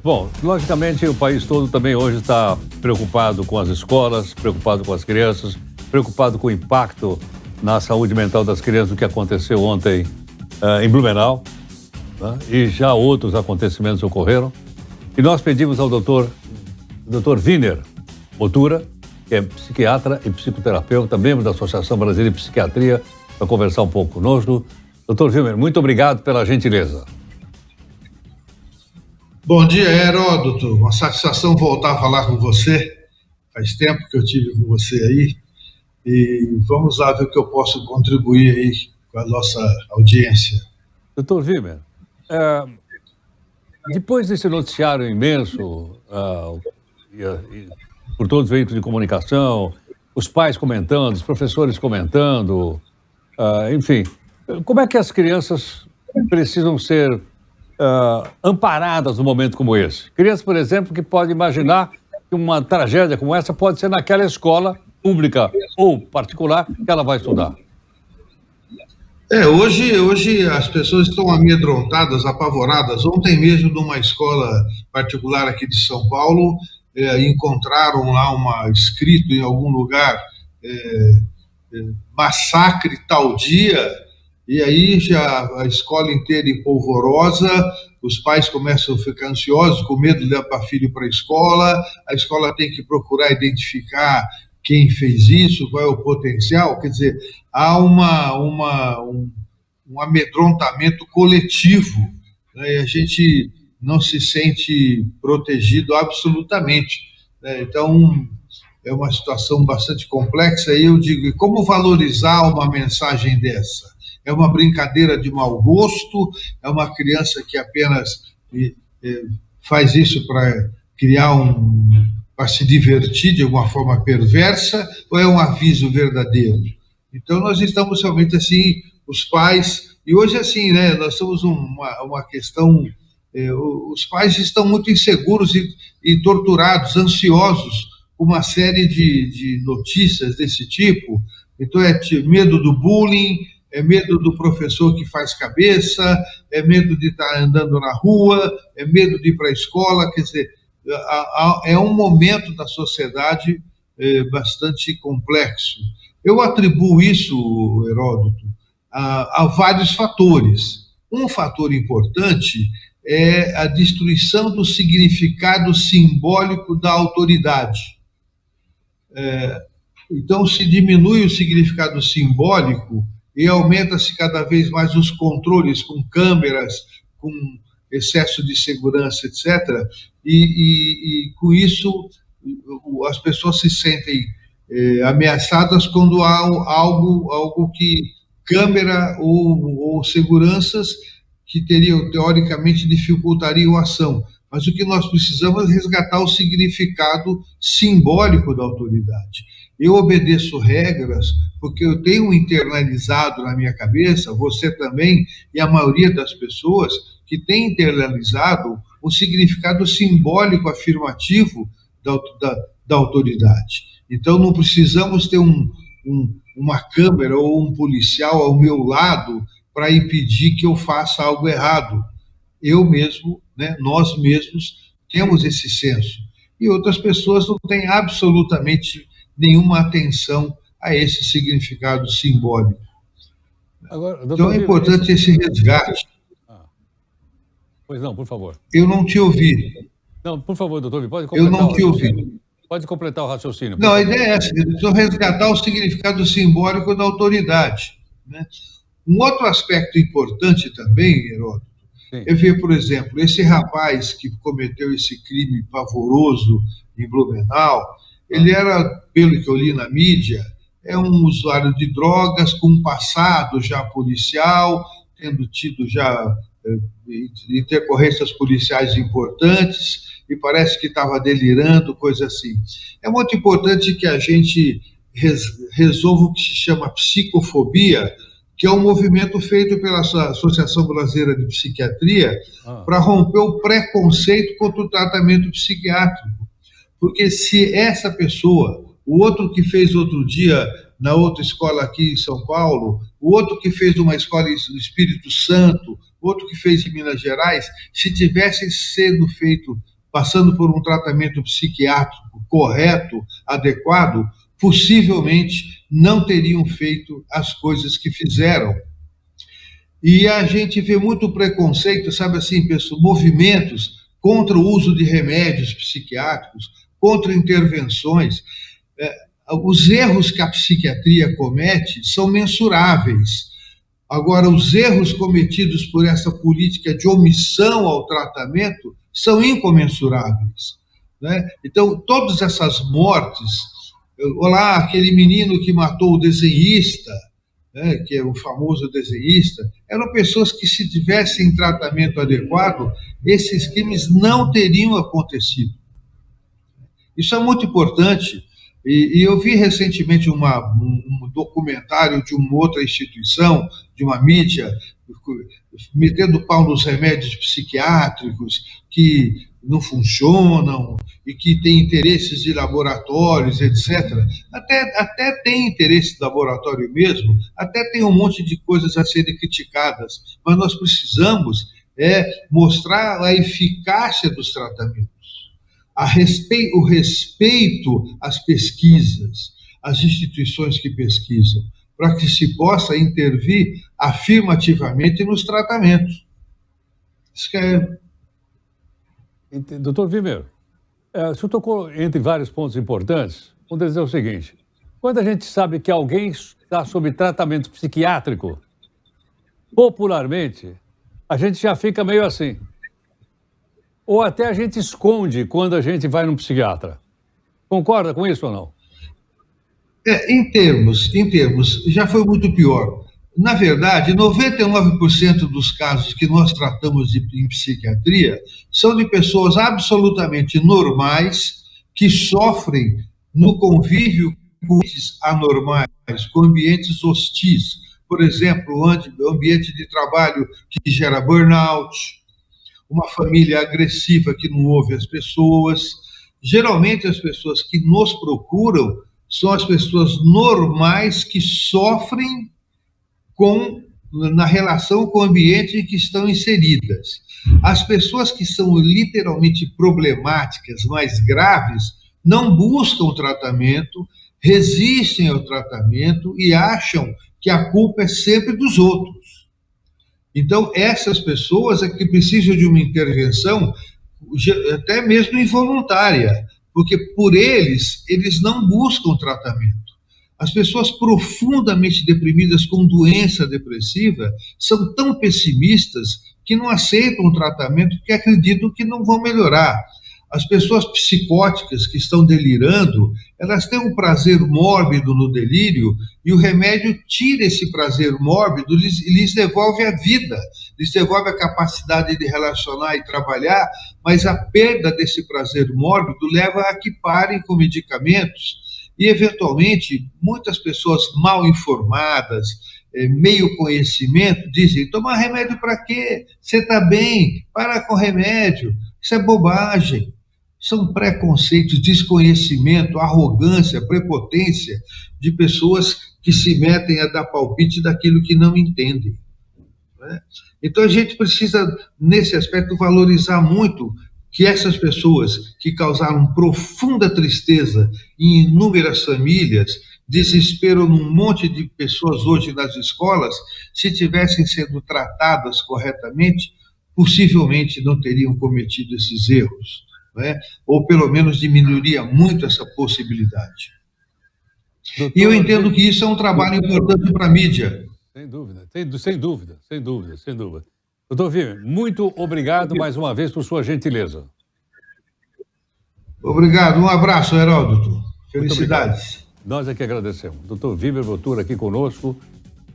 Bom, logicamente o país todo também hoje está preocupado com as escolas, preocupado com as crianças, preocupado com o impacto na saúde mental das crianças do que aconteceu ontem em Blumenau, né? E já outros acontecimentos ocorreram. E nós pedimos ao doutor Winer Motura, que é psiquiatra e psicoterapeuta, membro da Associação Brasileira de Psiquiatria, para conversar um pouco conosco. Doutor Winer, muito obrigado pela gentileza. Bom dia, Heródoto. Uma satisfação voltar a falar com você. Faz tempo que eu tive com você aí. E vamos lá ver o que eu posso contribuir aí com a nossa audiência. Doutor Winer, depois desse noticiário imenso, por todos os veículos de comunicação, os pais comentando, os professores comentando, enfim, como é que as crianças precisam ser amparadas num momento como esse? Crianças, por exemplo, que podem imaginar que uma tragédia como essa pode ser naquela escola pública ou particular que ela vai estudar. Hoje as pessoas estão amedrontadas, apavoradas. Ontem mesmo, numa escola particular aqui de São Paulo, encontraram lá escrito em algum lugar, massacre tal dia, e aí já a escola inteira em polvorosa, os pais começam a ficar ansiosos, com medo de levar filho para a escola tem que procurar identificar quem fez isso, qual é o potencial, quer dizer, há um amedrontamento coletivo, né? E a gente não se sente protegido absolutamente, né? Então, é uma situação bastante complexa, e eu digo, como valorizar uma mensagem dessa? É uma brincadeira de mau gosto? É uma criança que apenas faz isso para criar para se divertir de alguma forma perversa, ou é um aviso verdadeiro? Então, nós estamos realmente assim, os pais, e hoje assim, né, nós temos uma questão, os pais estão muito inseguros e torturados, ansiosos, com uma série de notícias desse tipo. Então, é medo do bullying, é medo do professor que faz cabeça, é medo de estar andando na rua, é medo de ir para a escola, quer dizer, é um momento da sociedade bastante complexo. Eu atribuo isso, Heródoto, a vários fatores. Um fator importante é a destruição do significado simbólico da autoridade. Então, se diminui o significado simbólico e aumenta-se cada vez mais os controles com câmeras, com excesso de segurança, etc., e com isso as pessoas se sentem ameaçadas quando há algo que câmera ou seguranças que teoricamente dificultariam a ação. Mas o que nós precisamos é resgatar o significado simbólico da autoridade. Eu obedeço regras porque eu tenho internalizado na minha cabeça, você também, e a maioria das pessoas, que tem internalizado o significado simbólico afirmativo da autoridade. Então, não precisamos ter uma câmera ou um policial ao meu lado para impedir que eu faça algo errado. Eu mesmo, né, nós mesmos, temos esse senso. E outras pessoas não têm absolutamente nenhuma atenção a esse significado simbólico. Agora, então, é importante esse resgate. Pois não, por favor. Eu não te ouvi. Não, por favor, doutor, pode completar. Eu não te ouvi. Pode completar o raciocínio. Não, a ideia é essa, precisa resgatar o significado simbólico da autoridade, né? Um outro aspecto importante também, Heródoto, é ver, por exemplo, esse rapaz que cometeu esse crime pavoroso em Blumenau, ele era, pelo que eu li na mídia, é um usuário de drogas com um passado já policial, tendo tido já intercorrências policiais importantes, e parece que estava delirando, coisa assim. É muito importante que a gente resolva o que se chama psicofobia, que é um movimento feito pela Associação Brasileira de Psiquiatria para romper o preconceito contra o tratamento psiquiátrico. Porque se essa pessoa, o outro que fez outro dia na outra escola aqui em São Paulo, o outro que fez uma escola no Espírito Santo, outro que fez em Minas Gerais, se tivessem sendo feito passando por um tratamento psiquiátrico correto, adequado, possivelmente não teriam feito as coisas que fizeram. E a gente vê muito preconceito, sabe assim, pessoal, movimentos contra o uso de remédios psiquiátricos, contra intervenções. Os erros que a psiquiatria comete são mensuráveis. Agora, os erros cometidos por essa política de omissão ao tratamento são incomensuráveis, né? Então, todas essas mortes, olá, aquele menino que matou o desenhista, né, que é o famoso desenhista, eram pessoas que, se tivessem tratamento adequado, esses crimes não teriam acontecido. Isso é muito importante. E eu vi recentemente um documentário de uma outra instituição, de uma mídia, metendo pau nos remédios psiquiátricos que não funcionam e que têm interesses de laboratórios, etc. Até tem interesse de laboratório mesmo, até tem um monte de coisas a serem criticadas, mas nós precisamos mostrar a eficácia dos tratamentos. O respeito às pesquisas, às instituições que pesquisam, para que se possa intervir afirmativamente nos tratamentos. Isso que é... Doutor Weber, o senhor tocou entre vários pontos importantes. Um deles é o seguinte: quando a gente sabe que alguém está sob tratamento psiquiátrico, popularmente, a gente já fica meio assim. Ou até a gente esconde quando a gente vai num psiquiatra. Concorda com isso ou não? Em termos, já foi muito pior. Na verdade, 99% dos casos que nós tratamos em psiquiatria são de pessoas absolutamente normais que sofrem no convívio com ambientes anormais, com ambientes hostis. Por exemplo, o ambiente de trabalho que gera burnout, uma família agressiva que não ouve as pessoas. Geralmente, as pessoas que nos procuram são as pessoas normais que sofrem na relação com o ambiente em que estão inseridas. As pessoas que são literalmente problemáticas, mais graves, não buscam tratamento, resistem ao tratamento e acham que a culpa é sempre dos outros. Então, essas pessoas é que precisam de uma intervenção, até mesmo involuntária, porque por eles não buscam tratamento. As pessoas profundamente deprimidas com doença depressiva são tão pessimistas que não aceitam o tratamento porque acreditam que não vão melhorar. As pessoas psicóticas que estão delirando, elas têm um prazer mórbido no delírio e o remédio tira esse prazer mórbido e lhes devolve a vida, lhes devolve a capacidade de relacionar e trabalhar, mas a perda desse prazer mórbido leva a que parem com medicamentos e, eventualmente, muitas pessoas mal informadas, meio conhecimento, dizem: tomar remédio para quê? Você está bem, para com remédio. Isso é bobagem. São preconceitos, desconhecimento, arrogância, prepotência de pessoas que se metem a dar palpite daquilo que não entendem, né? Então a gente precisa, nesse aspecto, valorizar muito que essas pessoas que causaram profunda tristeza em inúmeras famílias, desespero num monte de pessoas hoje nas escolas, se tivessem sido tratadas corretamente, possivelmente não teriam cometido esses erros, né? Ou pelo menos diminuiria muito essa possibilidade. Doutor, e eu entendo que isso é um trabalho importante para a mídia. Sem dúvida. Doutor Weber, muito obrigado mais uma vez por sua gentileza. Obrigado, um abraço, Heródoto. Felicidades. Nós é que agradecemos. Doutor Weber Botura aqui conosco,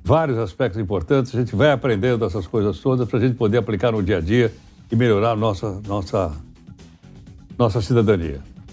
vários aspectos importantes, a gente vai aprendendo essas coisas todas para a gente poder aplicar no dia a dia e melhorar a nossa cidadania.